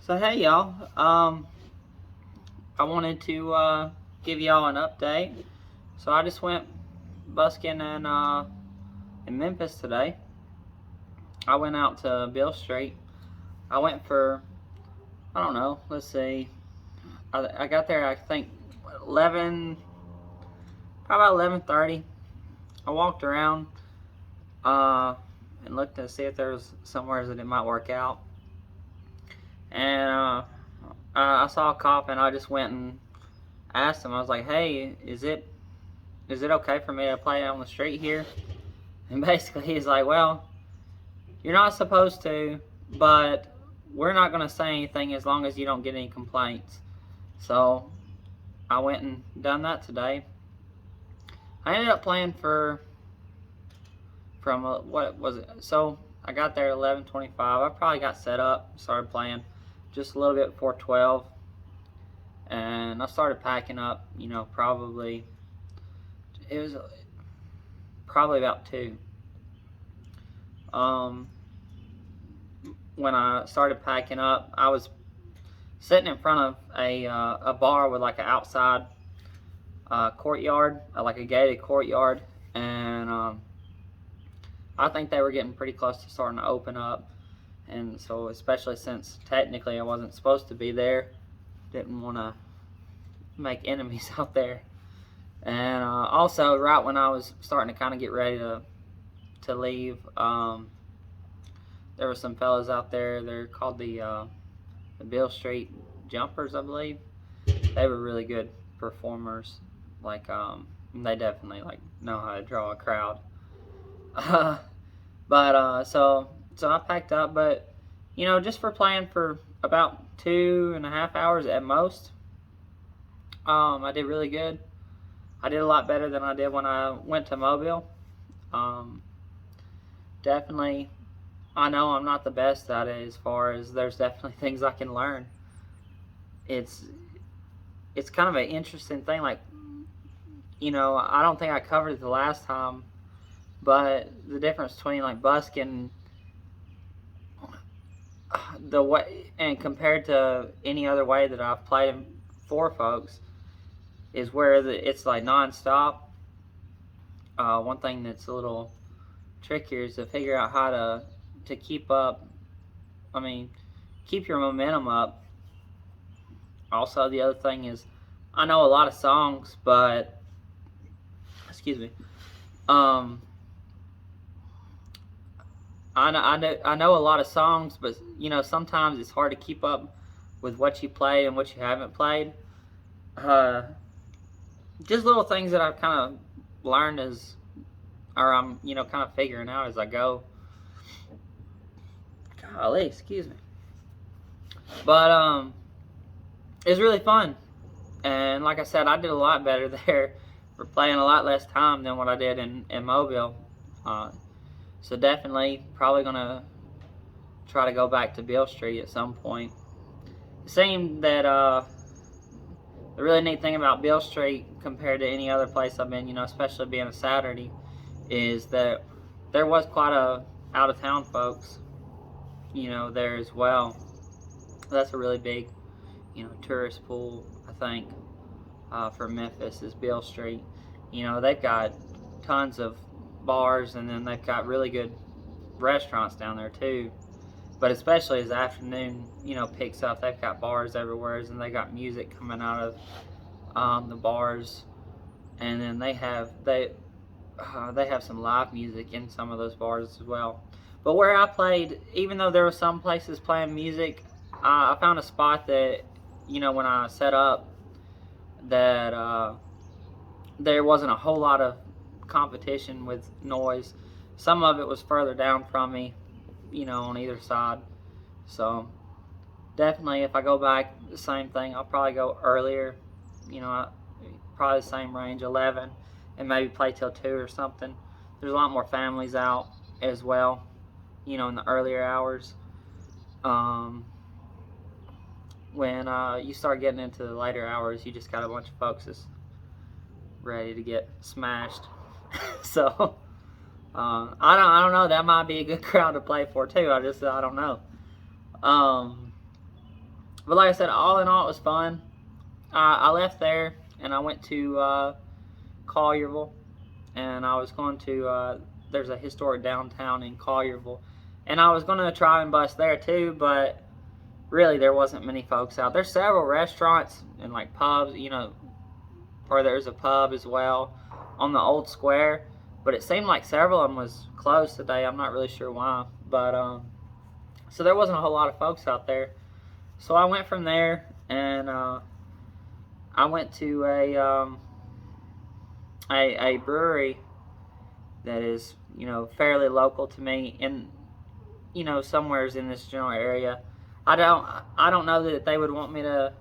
So hey y'all, I wanted to give y'all an update. So I just went busking in Memphis today. I went out to Beale Street. I went for, I don't know, let's see. I got there, I think 11, probably about 11:30. I walked around uh, and looked to see if there was somewhere that it might work out. And I saw a cop and I just went and asked him. I was like, "Hey, is it okay for me to play on the street here?" And basically he's like, "Well, you're not supposed to, but we're not going to say anything as long as you don't get any complaints." So I went and done that today. I ended up playing from what was it? So I got there at 11:25. I probably got set up, started playing just a little bit before 12, and I started packing up. Probably it was probably about 2. When I started packing up, I was sitting in front of a bar with like an outside courtyard, like a gated courtyard, and I think they were getting pretty close to starting to open up. And so, especially since technically I wasn't supposed to be there, didn't want to make enemies out there. And also, right when I was starting to kind of get ready to leave, there were some fellas out there. They're called the Beale Street Jumpers, I believe. They were really good performers. Like they definitely like know how to draw a crowd. So I packed up, but just for playing for about 2.5 hours at most, I did really good. I did a lot better than I did when I went to Mobile. Um, Definitely, I know I'm not the best at it. As far as there's definitely things I can learn. It's it's kind of an interesting thing. Like I don't think I covered it the last time, but the difference between like busking the way and compared to any other way that I've played for folks is where it's like nonstop. One thing that's a little trickier is to figure out how to keep up. I mean, keep your momentum up. Also, the other thing is, I know a lot of songs, but excuse me. Um, I know a lot of songs, but sometimes it's hard to keep up with what you played and what you haven't played. Uh, just little things that I've kind of learned or I'm kind of figuring out as I go. Golly, excuse me. But it's really fun, and like I said, I did a lot better there for playing a lot less time than what I did in Mobile. Uh, so definitely, probably gonna try to go back to Beale Street at some point. It seemed that the really neat thing about Beale Street compared to any other place I've been, especially being a Saturday, is that there was quite a out of town folks, there as well. That's a really big, tourist pool, I think, for Memphis is Beale Street. They've got tons of bars, and then they've got really good restaurants down there too. But especially as the afternoon, picks up, they've got bars everywhere, and they got music coming out of the bars, and then they have some live music in some of those bars as well. But where I played, even though there were some places playing music, I found a spot that, when I set up, that there wasn't a whole lot of competition with noise. Some of it was further down from me, on either side. So definitely, if I go back, the same thing. I'll probably go earlier, probably the same range, 11, and maybe play till 2 or something. There's a lot more families out as well, in the earlier hours. When you start getting into the later hours, you just got a bunch of folks that's ready to get smashed. So I don't know. That might be a good crowd to play for too. I don't know. But like I said, all in all, it was fun. I left there and I went to Collierville, and I was going to there's a historic downtown in Collierville, and I was going to try and bust there too, but really there wasn't many folks out. There's several restaurants and like pubs, or there's a pub as well on the old square, but it seemed like several of them was closed today. I'm not really sure why, but so there wasn't a whole lot of folks out there. So I went from there, and I went to a brewery that is fairly local to me, in somewheres in this general area. I don't know that they would want me to.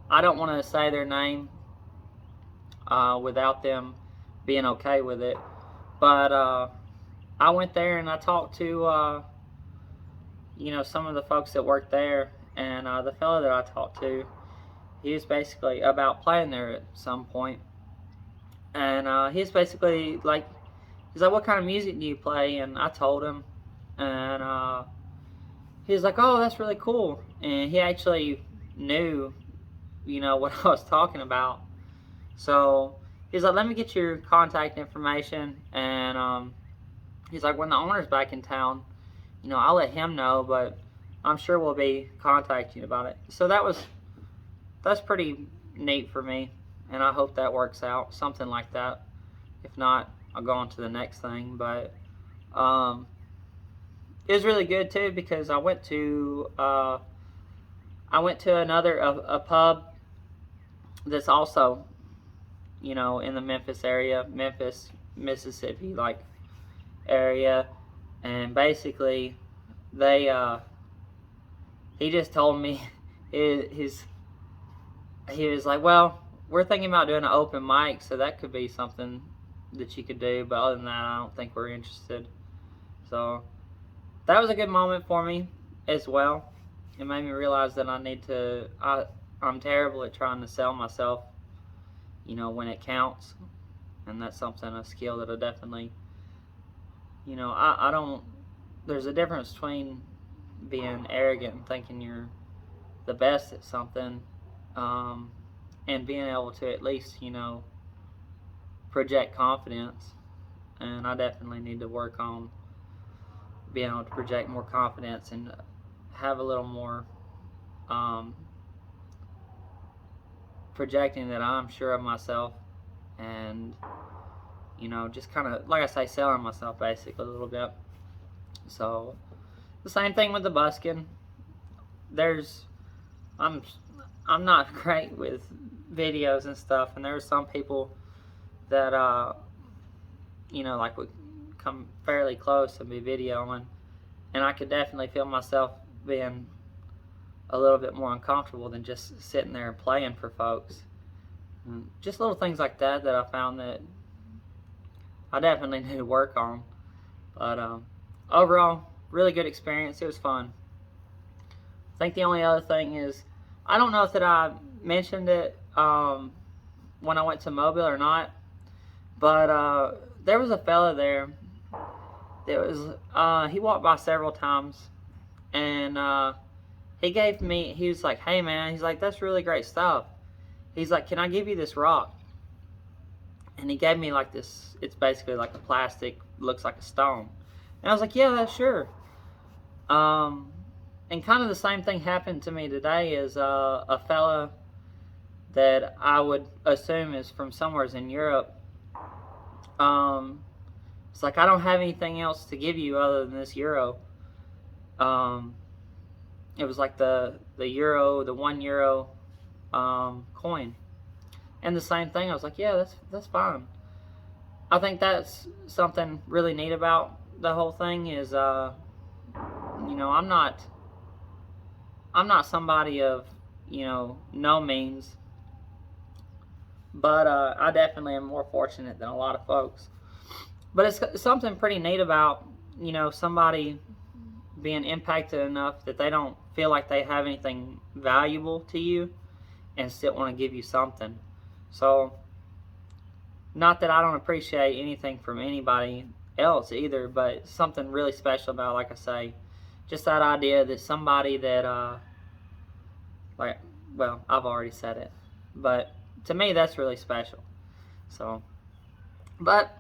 I don't want to say their name without them being okay with it. But I went there and I talked to some of the folks that worked there, and the fellow that I talked to, he was basically about playing there at some point, and he's basically like, he's like, "What kind of music do you play?" And I told him, and he's like, "Oh, that's really cool." And he actually knew, what I was talking about. So he's like, "Let me get your contact information," and he's like, "When the owner's back in town, I'll let him know, but I'm sure we'll be contacting you about it." So that's pretty neat for me, and I hope that works out, something like that. If not, I'll go on to the next thing. But it was really good too, because I went to another a pub that's also in the Memphis area, Memphis, Mississippi area, and basically he just told me he was like, "Well, we're thinking about doing an open mic, so that could be something that you could do, but other than that, I don't think we're interested." So that was a good moment for me as well. It made me realize that I'm terrible at trying to sell myself, when it counts, and that's a skill that I definitely, I don't, there's a difference between being arrogant and thinking you're the best at something, and being able to at least, project confidence. And I definitely need to work on being able to project more confidence and have a little more projecting that I'm sure of myself, and just kind of, like I say, selling myself basically a little bit. So the same thing with the busking. I'm not great with videos and stuff, and there's some people that would come fairly close and be videoing, and I could definitely feel myself being a little bit more uncomfortable than just sitting there and playing for folks. And just little things like that I found that I definitely need to work on. But overall, really good experience. It was fun. I think the only other thing is, I don't know if that I mentioned it when I went to Mobile or not, but there was a fella there that was, he walked by several times, and he was like, "Hey man," he's like, "that's really great stuff." He's like, "Can I give you this rock?" And he gave me like this, it's basically like a plastic, looks like a stone. And I was like, "Yeah, that's sure." And kind of the same thing happened to me today. Is a fella that I would assume is from somewhere in Europe. It's like, "I don't have anything else to give you other than this euro." It was like the euro, the €1 coin. And the same thing, I was like, "Yeah, that's fine." I think that's something really neat about the whole thing is, I'm not somebody of, no means, but I definitely am more fortunate than a lot of folks. But it's something pretty neat about, somebody being impacted enough that they don't feel like they have anything valuable to you and still want to give you something. So, not that I don't appreciate anything from anybody else either, but something really special about, like I say, just that idea that somebody that Like, well, I've already said it, but to me that's really special. So, but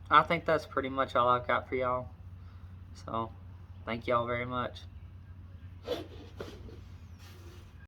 I think that's pretty much all I've got for y'all. So, thank y'all very much.